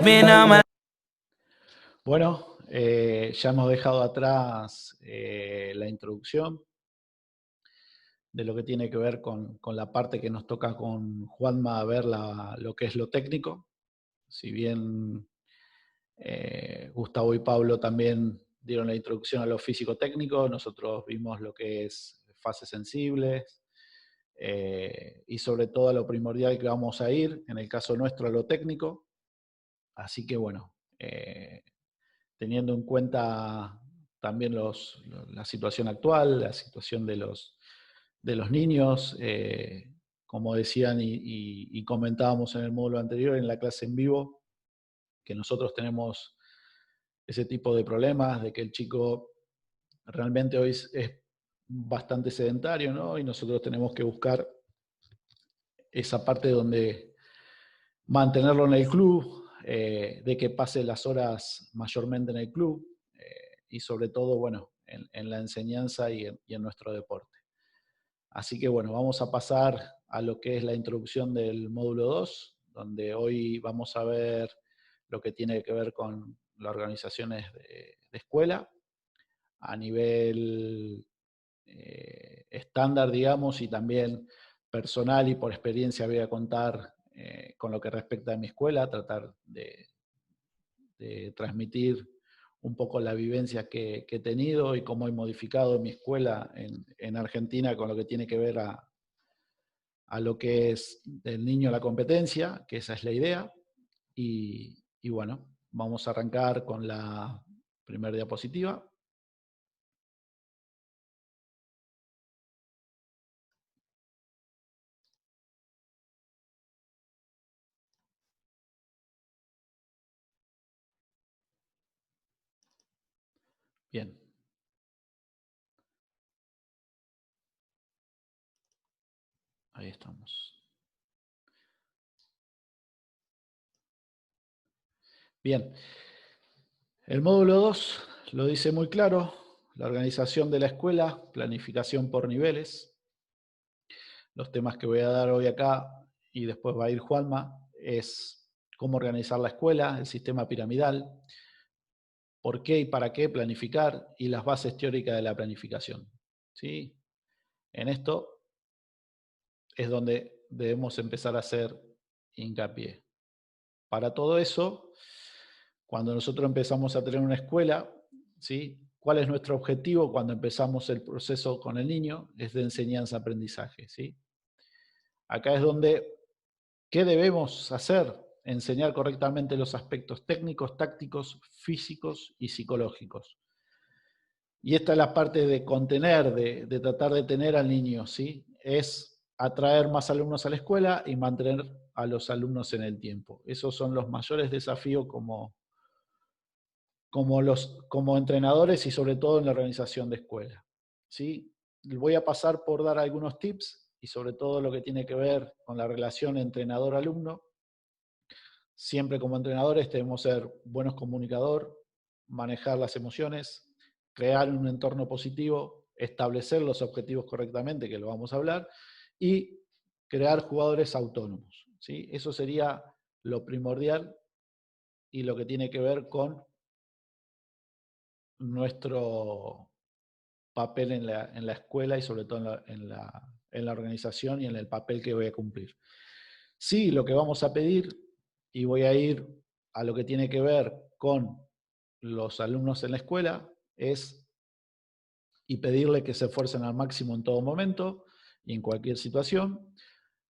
been on my Bueno, ya hemos dejado atrás la introducción de lo que tiene que ver con la parte que nos toca con Juanma ver lo que es lo técnico. Si bien Gustavo y Pablo también dieron la introducción a lo físico-técnico, nosotros vimos lo que es fases sensibles y sobre todo a lo primordial que vamos a ir, en el caso nuestro, a lo técnico. Así que bueno, teniendo en cuenta también la situación actual, la situación de los niños, como decían y comentábamos en el módulo anterior, en la clase en vivo, que nosotros tenemos ese tipo de problemas, de que el chico realmente hoy es bastante sedentario, ¿no? Y nosotros tenemos que buscar esa parte donde mantenerlo en el club, de que pase las horas mayormente en el club, y sobre todo, bueno, en la enseñanza y en nuestro deporte. Así que bueno, vamos a pasar a lo que es la introducción del módulo 2, donde hoy vamos a ver lo que tiene que ver con las organizaciones de escuela a nivel estándar, digamos, y también personal, y por experiencia voy a contar con lo que respecta a mi escuela, tratar de transmitir un poco la vivencia que he tenido y cómo he modificado mi escuela en Argentina con lo que tiene que ver a lo que es del niño a la competencia, que esa es la idea. Y bueno, vamos a arrancar con la primera diapositiva. Bien. Ahí estamos. Bien. El módulo 2 lo dice muy claro, la organización de la escuela, planificación por niveles. Los temas que voy a dar hoy acá, y después va a ir Juanma, es cómo organizar la escuela, el sistema piramidal, por qué y para qué planificar, y las bases teóricas de la planificación. ¿Sí? En esto es donde debemos empezar a hacer hincapié. Para todo eso, cuando nosotros empezamos a tener una escuela, ¿sí? ¿Cuál es nuestro objetivo cuando empezamos el proceso con el niño? Es de enseñanza-aprendizaje. ¿Sí? Acá es donde, ¿qué debemos hacer? Enseñar correctamente los aspectos técnicos, tácticos, físicos y psicológicos. Y esta es la parte de contener, de tratar de tener al niño, ¿sí? Es atraer más alumnos a la escuela y mantener a los alumnos en el tiempo. Esos son los mayores desafíos como entrenadores y sobre todo en la organización de escuela. ¿Sí? Voy a pasar por dar algunos tips y sobre todo lo que tiene que ver con la relación entrenador-alumno. Siempre como entrenadores debemos ser buenos comunicadores, manejar las emociones, crear un entorno positivo, establecer los objetivos correctamente, que lo vamos a hablar, y crear jugadores autónomos. ¿Sí? Eso sería lo primordial y lo que tiene que ver con nuestro papel en la escuela y sobre todo en la organización y en el papel que voy a cumplir. Sí, lo que vamos a pedir, y voy a ir a lo que tiene que ver con los alumnos en la escuela, es y pedirle que se esfuercen al máximo en todo momento y en cualquier situación,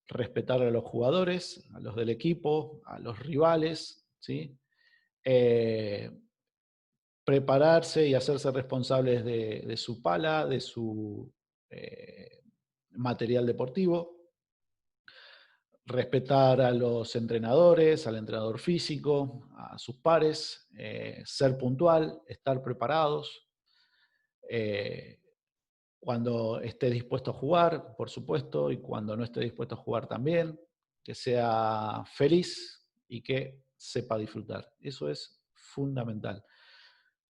respetar a los jugadores, a los del equipo, a los rivales, ¿sí? Prepararse y hacerse responsables de su pala, de su material deportivo, respetar a los entrenadores, al entrenador físico, a sus pares, ser puntual, estar preparados, cuando esté dispuesto a jugar, por supuesto, y cuando no esté dispuesto a jugar también, que sea feliz y que sepa disfrutar. Eso es fundamental.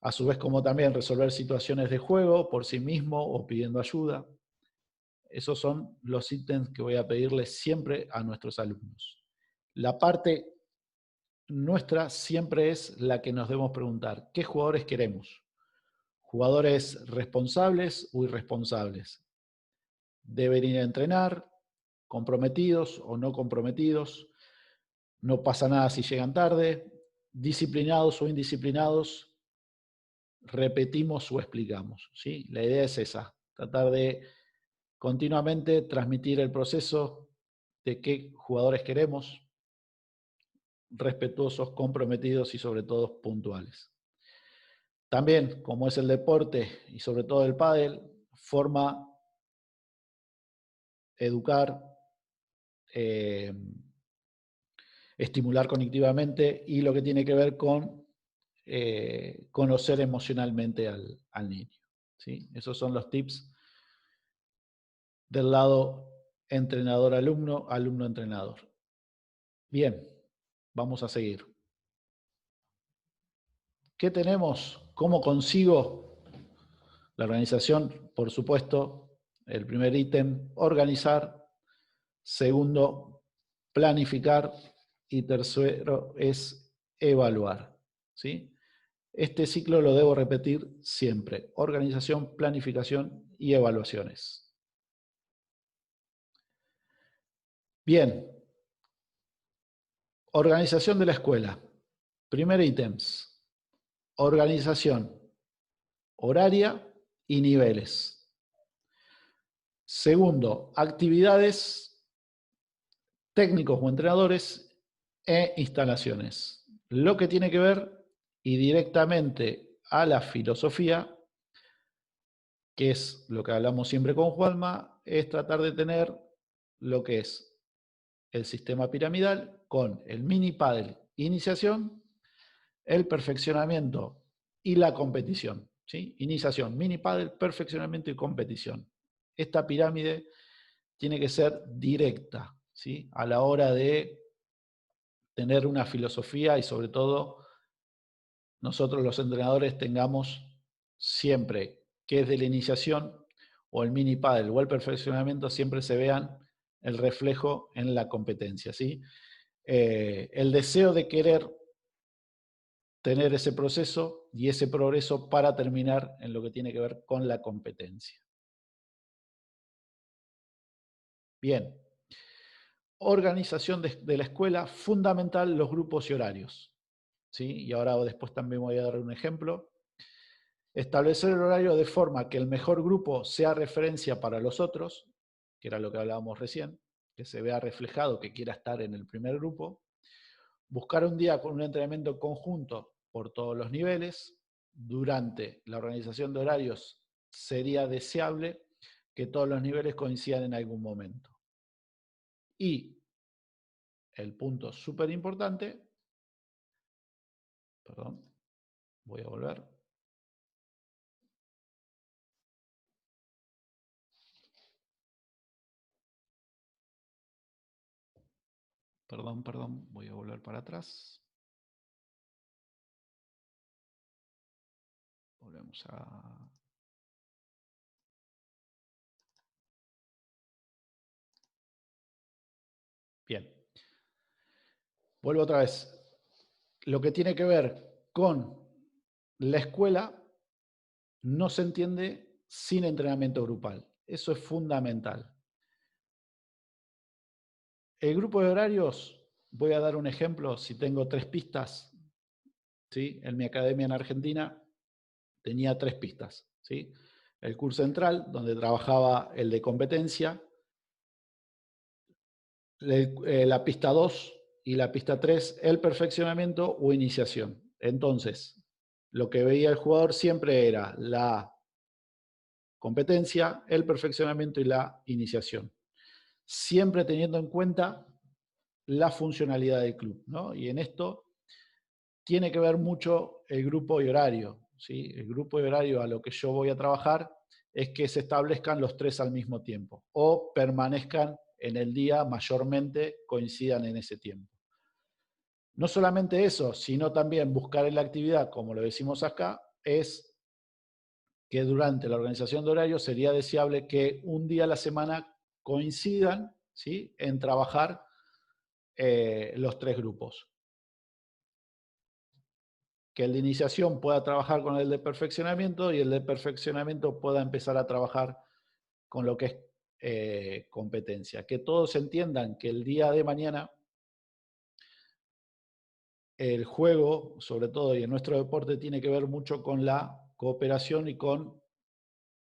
A su vez, como también resolver situaciones de juego por sí mismo o pidiendo ayuda. Esos son los ítems que voy a pedirles siempre a nuestros alumnos. La parte nuestra siempre es la que nos debemos preguntar: ¿qué jugadores queremos? ¿Jugadores responsables o irresponsables? ¿Deben ir a entrenar? ¿Comprometidos o no comprometidos? ¿No pasa nada si llegan tarde? ¿Disciplinados o indisciplinados? ¿Repetimos o explicamos? ¿Sí? La idea es esa, tratar de continuamente transmitir el proceso de qué jugadores queremos, respetuosos, comprometidos y sobre todo puntuales. También, como es el deporte y sobre todo el pádel, forma educar, estimular cognitivamente y lo que tiene que ver con conocer emocionalmente al niño. ¿Sí? Esos son los tips del lado entrenador-alumno, alumno-entrenador. Bien, vamos a seguir. ¿Qué tenemos? ¿Cómo consigo la organización? Por supuesto, el primer ítem, organizar. Segundo, planificar. Y tercero es evaluar. ¿Sí? Este ciclo lo debo repetir siempre. Organización, planificación y evaluaciones. Bien. Organización de la escuela. Primer ítems. Organización horaria y niveles. Segundo, actividades, técnicos o entrenadores e instalaciones. Lo que tiene que ver y directamente a la filosofía, que es lo que hablamos siempre con Juanma, es tratar de tener lo que es el sistema piramidal con el mini pádel iniciación, el perfeccionamiento y la competición. ¿Sí? Iniciación, mini pádel, perfeccionamiento y competición. Esta pirámide tiene que ser directa, ¿sí? A la hora de tener una filosofía y sobre todo nosotros los entrenadores tengamos siempre que es de la iniciación o el mini pádel o el perfeccionamiento siempre se vean el reflejo en la competencia, ¿sí? El deseo de querer tener ese proceso y ese progreso para terminar en lo que tiene que ver con la competencia. Bien. Organización de la escuela, fundamental los grupos y horarios. ¿Sí? Y ahora después también voy a dar un ejemplo. Establecer el horario de forma que el mejor grupo sea referencia para los otros, que era lo que hablábamos recién, que se vea reflejado que quiera estar en el primer grupo. Buscar un día con un entrenamiento conjunto por todos los niveles. Durante la organización de horarios sería deseable que todos los niveles coincidan en algún momento. Y el punto súper importante, perdón, voy a volver. Perdón, voy a volver para atrás. Volvemos a... Bien. Vuelvo otra vez. Lo que tiene que ver con la escuela no se entiende sin entrenamiento grupal. Eso es fundamental. El grupo de horarios, voy a dar un ejemplo. Si tengo 3 pistas, ¿sí? En mi academia en Argentina tenía 3 pistas. ¿Sí? El curso central, donde trabajaba el de competencia, la pista 2 y la pista 3, el perfeccionamiento o iniciación. Entonces, lo que veía el jugador siempre era la competencia, el perfeccionamiento y la iniciación. Siempre teniendo en cuenta la funcionalidad del club, ¿no? Y en esto tiene que ver mucho el grupo y horario, ¿sí? El grupo y horario a lo que yo voy a trabajar es que se establezcan los 3 al mismo tiempo o permanezcan en el día, mayormente coincidan en ese tiempo. No solamente eso, sino también buscar en la actividad, como lo decimos acá, es que durante la organización de horarios sería deseable que un día a la semana coincidan, ¿sí?, en trabajar los 3 grupos. que el de iniciación pueda trabajar con el de perfeccionamiento y el de perfeccionamiento pueda empezar a trabajar con lo que es competencia. Que todos entiendan que el día de mañana el juego, sobre todo y en nuestro deporte, tiene que ver mucho con la cooperación y con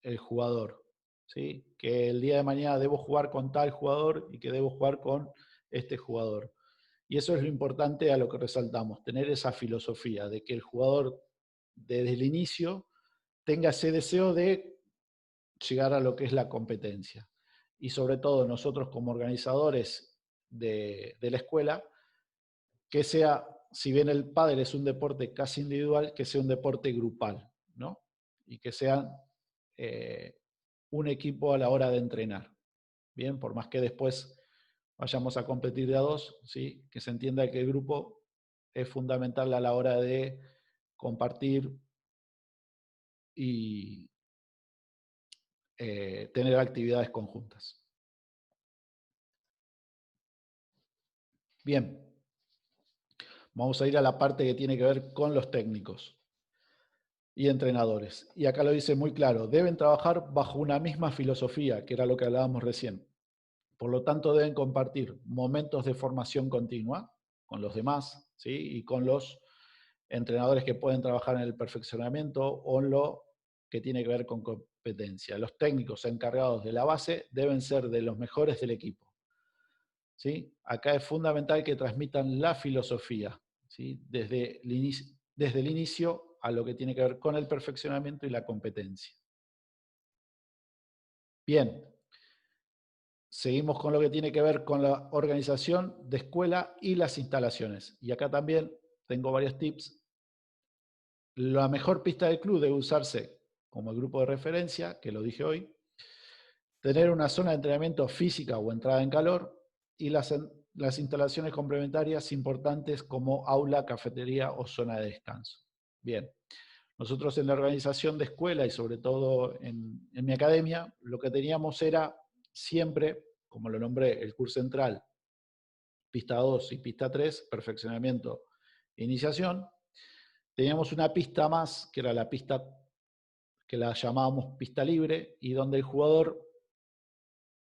el jugador. ¿Sí? Que el día de mañana debo jugar con tal jugador y que debo jugar con este jugador. Y eso es lo importante a lo que resaltamos, tener esa filosofía de que el jugador desde el inicio tenga ese deseo de llegar a lo que es la competencia. Y sobre todo nosotros como organizadores de la escuela, que sea, si bien el pádel es un deporte casi individual, que sea un deporte grupal, ¿no? Y que sea un equipo a la hora de entrenar. Bien, por más que después vayamos a competir de a dos, ¿sí? Que se entienda que el grupo es fundamental a la hora de compartir y tener actividades conjuntas. Bien, vamos a ir a la parte que tiene que ver con los técnicos y entrenadores. Y acá lo dice muy claro, deben trabajar bajo una misma filosofía, que era lo que hablábamos recién. Por lo tanto, deben compartir momentos de formación continua con los demás, ¿sí? Y con los entrenadores que pueden trabajar en el perfeccionamiento o en lo que tiene que ver con competencia. Los técnicos encargados de la base deben ser de los mejores del equipo. ¿Sí? Acá es fundamental que transmitan la filosofía, ¿sí? Desde el inicio a lo que tiene que ver con el perfeccionamiento y la competencia. Bien, seguimos con lo que tiene que ver con la organización de escuela y las instalaciones. Y acá también tengo varios tips. La mejor pista del club debe usarse como el grupo de referencia, que lo dije hoy. Tener una zona de entrenamiento física o entrada en calor y las instalaciones complementarias importantes como aula, cafetería o zona de descanso. Bien, nosotros en la organización de escuela y sobre todo en mi academia, lo que teníamos era siempre, como lo nombré, el curso central, pista 2 y pista 3, perfeccionamiento e iniciación. Teníamos una pista más, que era la pista que la llamábamos pista libre, y donde el jugador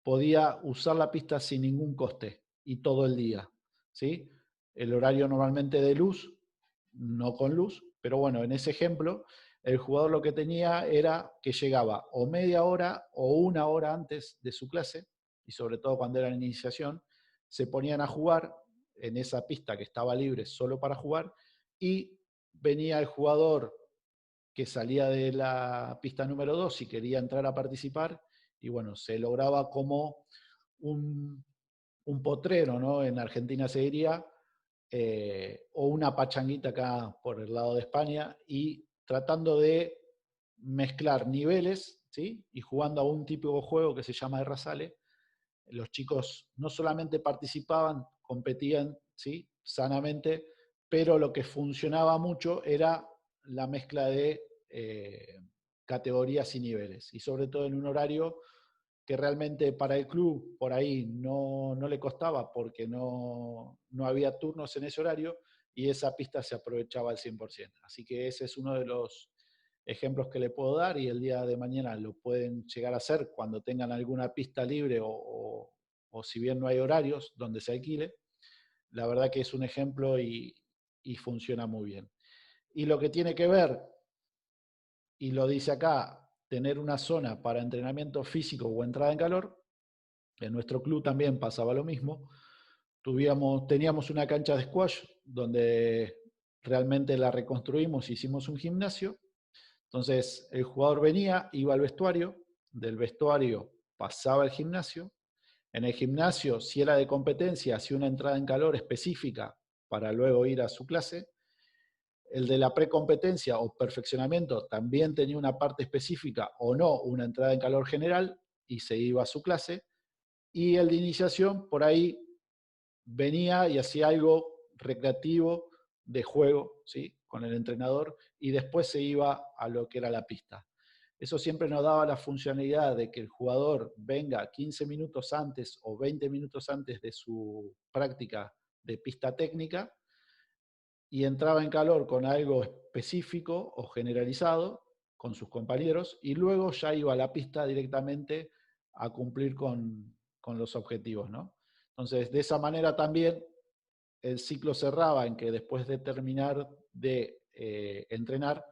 podía usar la pista sin ningún coste y todo el día. ¿Sí? El horario normalmente de luz, no con luz, pero bueno, en ese ejemplo, el jugador lo que tenía era que llegaba o media hora o una hora antes de su clase, y sobre todo cuando era la iniciación, se ponían a jugar en esa pista que estaba libre solo para jugar, y venía el jugador que salía de la pista número 2 y quería entrar a participar, y bueno, se lograba como un, un potrero, ¿no? En Argentina se diría, o una pachanguita acá por el lado de España, y tratando de mezclar niveles, ¿sí? Y jugando a un tipo de juego que se llama Errasale, los chicos no solamente participaban, competían, ¿sí? Sanamente, pero lo que funcionaba mucho era la mezcla de categorías y niveles, y sobre todo en un horario que realmente para el club por ahí no le costaba porque no había turnos en ese horario, y esa pista se aprovechaba al 100%. Así que ese es uno de los ejemplos que le puedo dar, y el día de mañana lo pueden llegar a hacer cuando tengan alguna pista libre o si bien no hay horarios donde se alquile. La verdad que es un ejemplo y funciona muy bien. Y lo que tiene que ver, y lo dice acá, tener una zona para entrenamiento físico o entrada en calor. En nuestro club también pasaba lo mismo. Teníamos una cancha de squash donde realmente la reconstruimos, hicimos un gimnasio. Entonces el jugador venía, iba al vestuario, del vestuario pasaba al gimnasio. En el gimnasio, si era de competencia, hacía una entrada en calor específica para luego ir a su clase. El de la precompetencia o perfeccionamiento también tenía una parte específica o no, una entrada en calor general, y se iba a su clase. Y el de iniciación, por ahí venía y hacía algo recreativo de juego, ¿sí? Con el entrenador, y después se iba a lo que era la pista. Eso siempre nos daba la funcionalidad de que el jugador venga 15 minutos antes o 20 minutos antes de su práctica de pista técnica, y entraba en calor con algo específico o generalizado con sus compañeros y luego ya iba a la pista directamente a cumplir con los objetivos, ¿no? Entonces, de esa manera también el ciclo cerraba en que después de terminar de entrenar,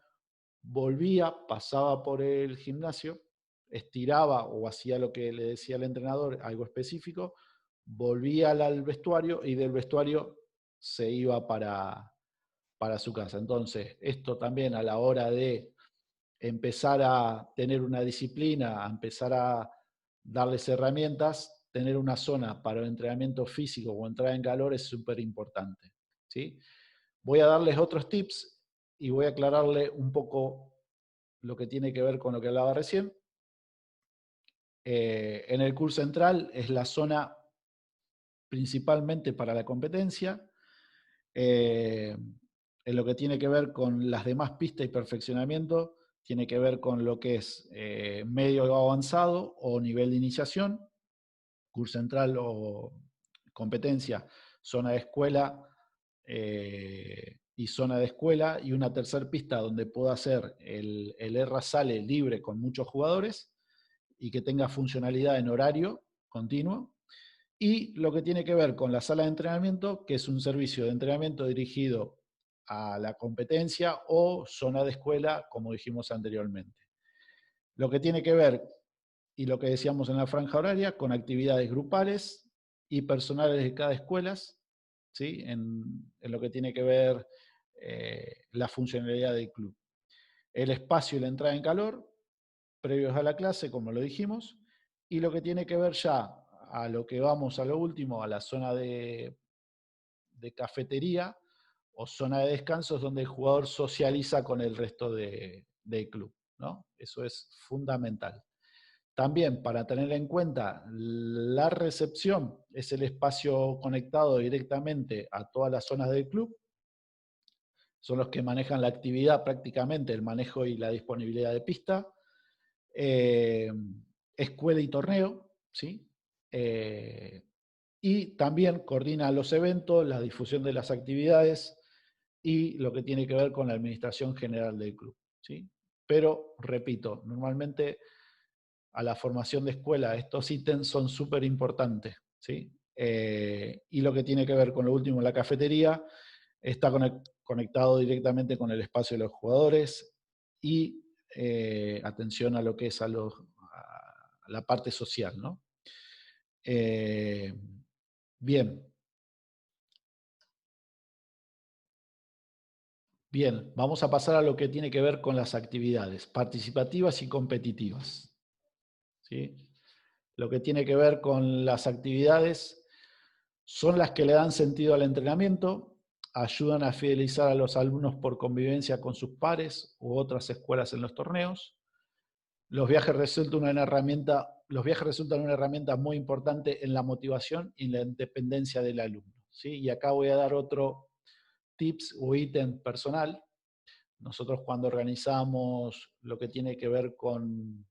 volvía, pasaba por el gimnasio, estiraba o hacía lo que le decía el entrenador, algo específico, volvía al vestuario y del vestuario se iba para su casa. Entonces, esto también a la hora de empezar a tener una disciplina, a empezar a darles herramientas, tener una zona para el entrenamiento físico o entrar en calor es súper importante, ¿sí? Voy a darles otros tips y voy a aclararle un poco lo que tiene que ver con lo que hablaba recién. En el curso central es la zona principalmente para la competencia. En lo que tiene que ver con las demás pistas y perfeccionamiento, tiene que ver con lo que es medio avanzado o nivel de iniciación, curso central o competencia, zona de escuela y zona de escuela, y una tercera pista donde pueda hacer el erra-sale libre con muchos jugadores y que tenga funcionalidad en horario continuo. Y lo que tiene que ver con la sala de entrenamiento, que es un servicio de entrenamiento dirigido a la competencia o zona de escuela, como dijimos anteriormente. Lo que tiene que ver, y lo que decíamos en la franja horaria, con actividades grupales y personales de cada escuela, ¿sí? En lo que tiene que ver la funcionalidad del club. El espacio y la entrada en calor, previos a la clase, como lo dijimos, y lo que tiene que ver ya a lo que vamos a lo último, a la zona de cafetería o zona de descansos donde el jugador socializa con el resto del club, ¿no? Eso es fundamental. También para tener en cuenta, la recepción es el espacio conectado directamente a todas las zonas del club. Son los que manejan la actividad prácticamente, el manejo y la disponibilidad de pista. Escuela y torneo, ¿sí? Y también coordina los eventos, la difusión de las actividades y lo que tiene que ver con la administración general del club, ¿sí? Pero, repito, normalmente a la formación de escuela estos ítems son súper importantes, ¿sí? Y lo que tiene que ver con lo último, la cafetería, está conectado directamente con el espacio de los jugadores y atención a lo que es a la parte social, ¿no? Bien. Bien, vamos a pasar a lo que tiene que ver con las actividades participativas y competitivas, ¿sí? Lo que tiene que ver con las actividades son las que le dan sentido al entrenamiento, ayudan a fidelizar a los alumnos por convivencia con sus pares u otras escuelas en los torneos. Los viajes resultan una herramienta muy importante en la motivación y en la independencia del alumno, ¿sí? Y acá voy a dar otro tips o ítem personal. Nosotros cuando organizamos lo que tiene que ver con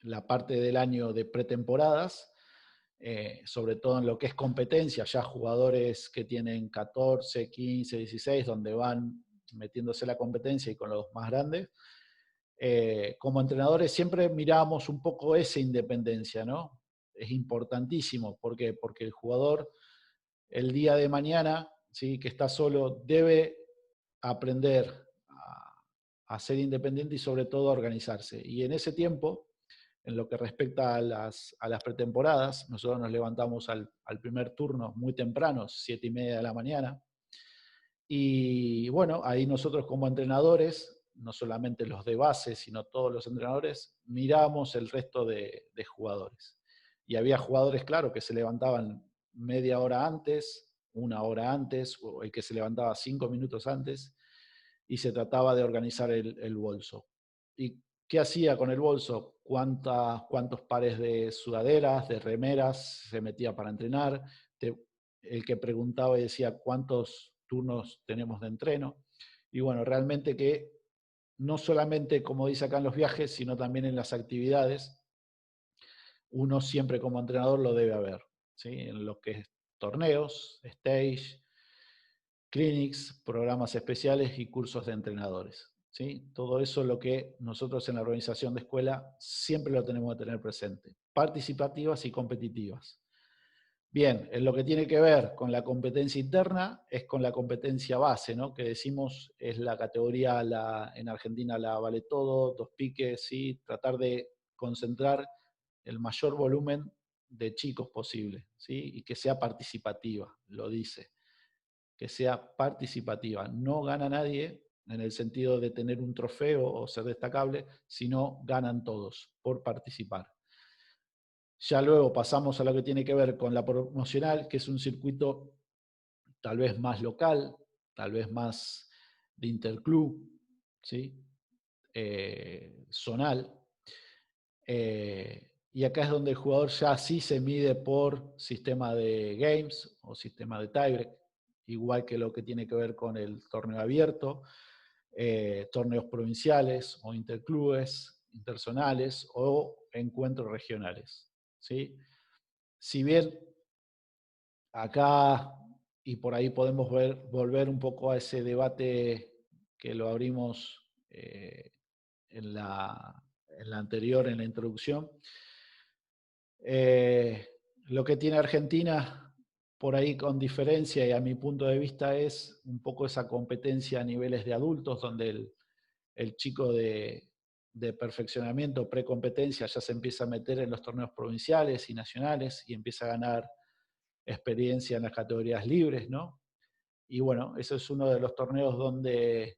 la parte del año de pretemporadas, sobre todo en lo que es competencia, ya jugadores que tienen 14, 15, 16, donde van metiéndose la competencia y con los más grandes, como entrenadores siempre miramos un poco esa independencia, ¿no? Es importantísimo. ¿Por qué? Porque el jugador el día de mañana, ¿sí? Que está solo, debe aprender a ser independiente y sobre todo a organizarse. Y en ese tiempo, en lo que respecta a las pretemporadas, nosotros nos levantamos al primer turno muy temprano, 7:30 de la mañana, y bueno, ahí nosotros como entrenadores, no solamente los de base, sino todos los entrenadores, miramos el resto de jugadores. Y había jugadores, claro, que se levantaban media hora antes, una hora antes, o el que se levantaba 5 minutos antes, y se trataba de organizar el bolso. ¿Y qué hacía con el bolso? ¿Cuántos pares de sudaderas, de remeras se metía para entrenar? El que preguntaba y decía cuántos turnos tenemos de entreno. Y bueno, realmente que no solamente, como dice acá en los viajes, sino también en las actividades, uno siempre como entrenador lo debe haber, ¿sí? En lo que es torneos, stage, clinics, programas especiales y cursos de entrenadores. ¿Sí? Todo eso es lo que nosotros en la organización de escuela siempre lo tenemos que tener presente. Participativas y competitivas. Bien, en lo que tiene que ver con la competencia interna, es con la competencia base, ¿no? Que decimos es la categoría, en Argentina la vale todo, 2 piques, ¿sí? Tratar de concentrar el mayor volumen de chicos posible, ¿sí? Y que sea participativa, lo dice, que sea participativa. No gana nadie en el sentido de tener un trofeo o ser destacable, sino ganan todos por participar. Ya luego pasamos a lo que tiene que ver con la promocional, que es un circuito tal vez más local, tal vez más de interclub, ¿sí? Zonal. Y acá es donde el jugador ya sí se mide por sistema de games o sistema de tiebreak, igual que lo que tiene que ver con el torneo abierto, torneos provinciales o interclubes, interzonales o encuentros regionales, ¿sí? Si bien acá, y por ahí podemos volver un poco a ese debate que lo abrimos en la anterior, en la introducción, lo que tiene Argentina, por ahí con diferencia y a mi punto de vista, es un poco esa competencia a niveles de adultos, donde el chico de perfeccionamiento, precompetencia, ya se empieza a meter en los torneos provinciales y nacionales y empieza a ganar experiencia en las categorías libres, ¿no? Y bueno, eso es uno de los torneos donde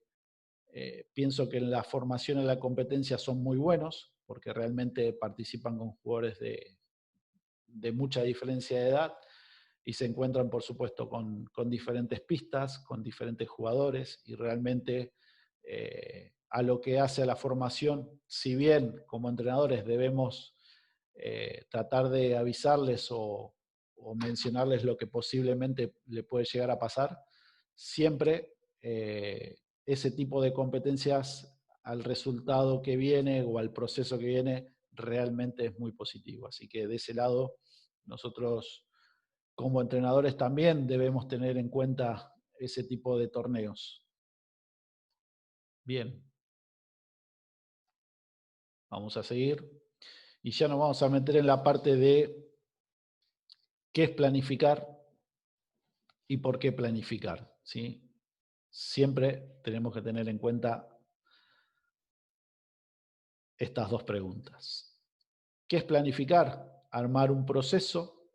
pienso que en la formación en la competencia son muy buenos, porque realmente participan con jugadores de mucha diferencia de edad y se encuentran, por supuesto, con diferentes pistas, con diferentes jugadores y realmente a lo que hace a la formación, si bien como entrenadores debemos tratar de avisarles o mencionarles lo que posiblemente le puede llegar a pasar, siempre ese tipo de competencias al resultado que viene o al proceso que viene realmente es muy positivo. Así que de ese lado nosotros como entrenadores también debemos tener en cuenta ese tipo de torneos. Bien, vamos a seguir. Y ya nos vamos a meter en la parte de qué es planificar y por qué planificar, ¿sí? Siempre tenemos que tener en cuenta estas dos preguntas. ¿Qué es planificar? Armar un proceso,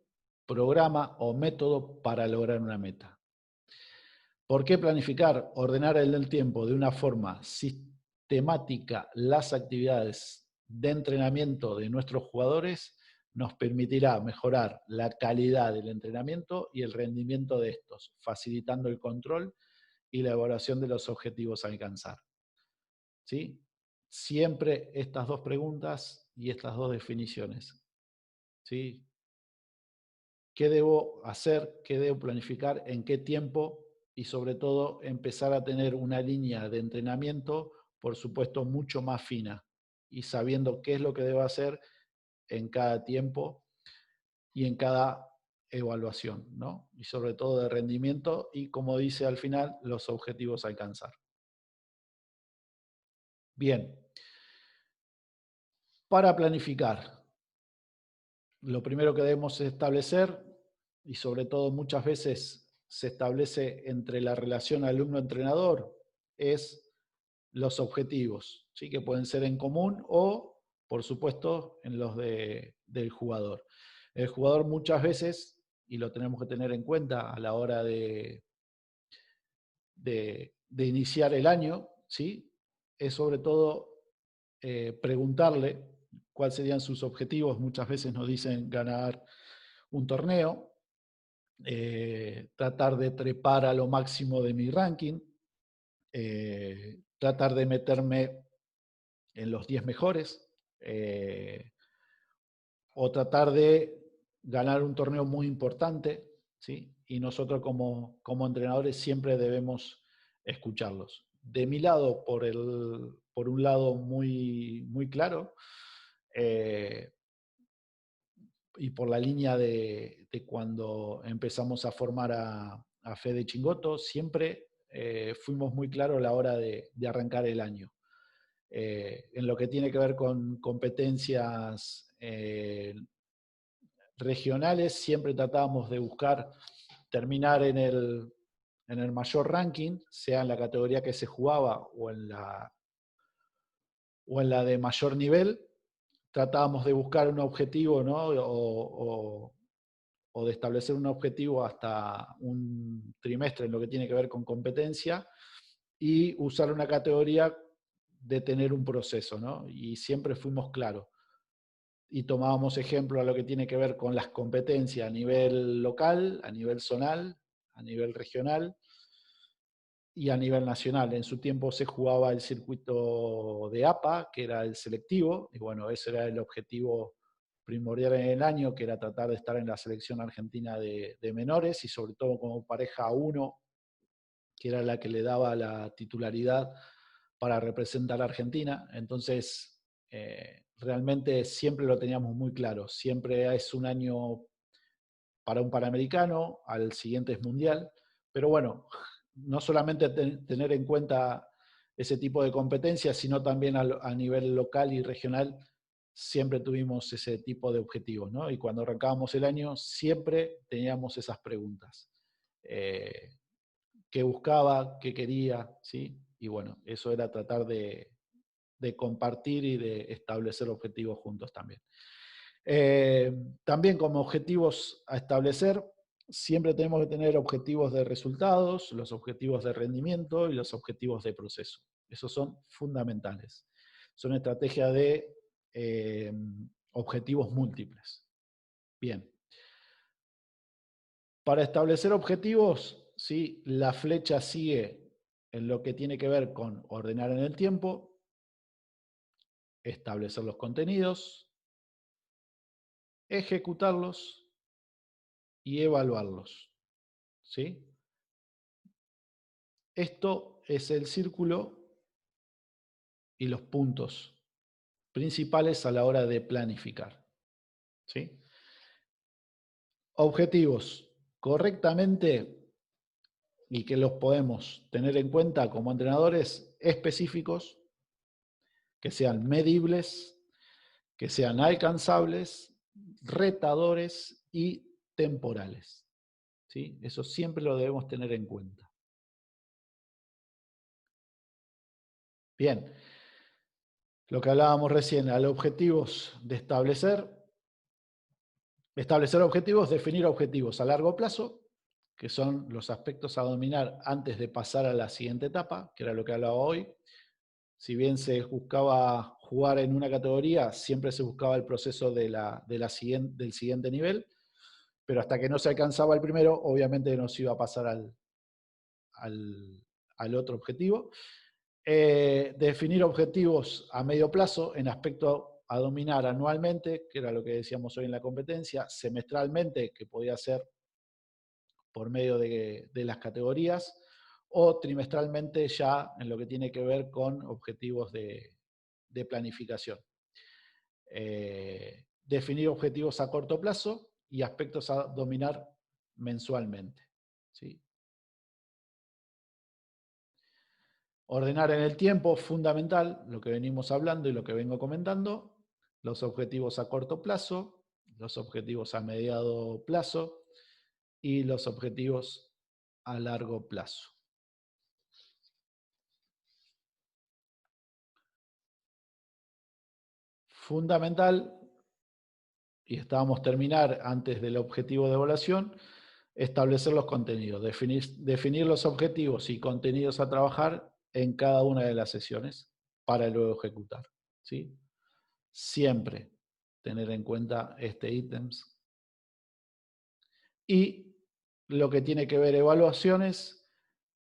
programa o método para lograr una meta. ¿Por qué planificar? Ordenar en el tiempo de una forma sistemática las actividades de entrenamiento de nuestros jugadores nos permitirá mejorar la calidad del entrenamiento y el rendimiento de estos, facilitando el control y la evaluación de los objetivos a alcanzar. ¿Sí? Siempre estas dos preguntas y estas dos definiciones. ¿Sí? ¿Qué debo hacer? ¿Qué debo planificar? ¿En qué tiempo? Y sobre todo empezar a tener una línea de entrenamiento, por supuesto, mucho más fina y sabiendo qué es lo que debo hacer en cada tiempo y en cada evaluación, ¿no? Y sobre todo de rendimiento y, como dice al final, los objetivos a alcanzar. Bien, para planificar, lo primero que debemos establecer, y sobre todo muchas veces se establece entre la relación alumno-entrenador, es los objetivos, ¿sí? Que pueden ser en común o, por supuesto, en los del jugador. El jugador muchas veces, y lo tenemos que tener en cuenta a la hora de iniciar el año, ¿sí? Es sobre todo preguntarle cuáles serían sus objetivos. Muchas veces nos dicen ganar un torneo, tratar de trepar a lo máximo de mi ranking, tratar de meterme en los 10 mejores, o tratar de ganar un torneo muy importante, ¿sí? Y nosotros como entrenadores siempre debemos escucharlos. De mi lado, por un lado muy, muy claro, y por la línea de cuando empezamos a formar a Fede Chingotto, siempre fuimos muy claros a la hora de arrancar el año. En lo que tiene que ver con competencias regionales, siempre tratábamos de buscar terminar en el mayor ranking, sea en la categoría que se jugaba o en la de mayor nivel. Tratábamos de buscar un objetivo, ¿no? O de establecer un objetivo hasta un trimestre en lo que tiene que ver con competencia y usar una categoría de tener un proceso, ¿no? Y siempre fuimos claros. Y tomábamos ejemplo a lo que tiene que ver con las competencias a nivel local, a nivel zonal, a nivel regional y a nivel nacional. En su tiempo se jugaba el circuito de APA, que era el selectivo, y bueno, ese era el objetivo primordial en el año, que era tratar de estar en la selección argentina de menores y sobre todo como pareja 1, que era la que le daba la titularidad para representar a Argentina. Entonces, realmente siempre lo teníamos muy claro. Siempre es un año para un Panamericano, al siguiente es Mundial. Pero bueno, no solamente tener en cuenta ese tipo de competencias, sino también a nivel local y regional, siempre tuvimos ese tipo de objetivos, ¿no? Y cuando arrancábamos el año, siempre teníamos esas preguntas. ¿Qué buscaba? ¿Qué quería? ¿Sí? Y bueno, eso era tratar de compartir y de establecer objetivos juntos también. También como objetivos a establecer, siempre tenemos que tener objetivos de resultados, los objetivos de rendimiento y los objetivos de proceso. Esos son fundamentales. Son estrategias de objetivos múltiples. Bien. Para establecer objetivos, ¿sí? La flecha sigue en lo que tiene que ver con ordenar en el tiempo, establecer los contenidos, ejecutarlos y evaluarlos. ¿Sí? Esto es el círculo y los puntos principales a la hora de planificar. ¿Sí? Objetivos correctamente y que los podemos tener en cuenta como entrenadores específicos, que sean medibles, que sean alcanzables, retadores y temporales. ¿Sí? Eso siempre lo debemos tener en cuenta. Bien, lo que hablábamos recién, al objetivos de establecer objetivos, definir objetivos a largo plazo, que son los aspectos a dominar antes de pasar a la siguiente etapa, que era lo que hablaba hoy. Si bien se buscaba jugar en una categoría, siempre se buscaba el proceso del siguiente nivel, pero hasta que no se alcanzaba el primero, obviamente no se iba a pasar al otro objetivo. Definir objetivos a medio plazo en aspecto a dominar anualmente, que era lo que decíamos hoy en la competencia, semestralmente, que podía ser por medio de las categorías, o trimestralmente ya en lo que tiene que ver con objetivos de planificación. Definir objetivos a corto plazo y aspectos a dominar mensualmente. ¿Sí? Ordenar en el tiempo, fundamental, lo que venimos hablando y lo que vengo comentando, los objetivos a corto plazo, los objetivos a mediano plazo y los objetivos a largo plazo. Fundamental, y estábamos terminar antes del objetivo de evaluación, establecer los contenidos, definir los objetivos y contenidos a trabajar en cada una de las sesiones para luego ejecutar. ¿Sí? Siempre tener en cuenta este ítems. Y lo que tiene que ver evaluaciones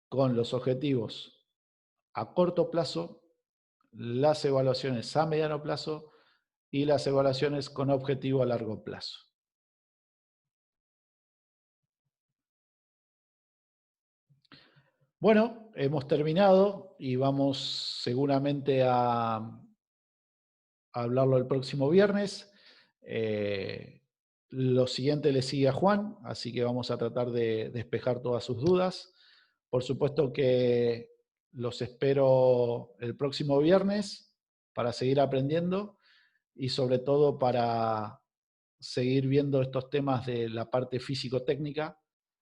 con los objetivos a corto plazo, las evaluaciones a mediano plazo y las evaluaciones con objetivo a largo plazo. Bueno, hemos terminado y vamos seguramente a hablarlo el próximo viernes. Lo siguiente le sigue a Juan, así que vamos a tratar de despejar todas sus dudas. Por supuesto que los espero el próximo viernes para seguir aprendiendo y sobre todo para seguir viendo estos temas de la parte físico-técnica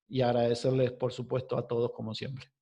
y agradecerles, por supuesto, a todos como siempre.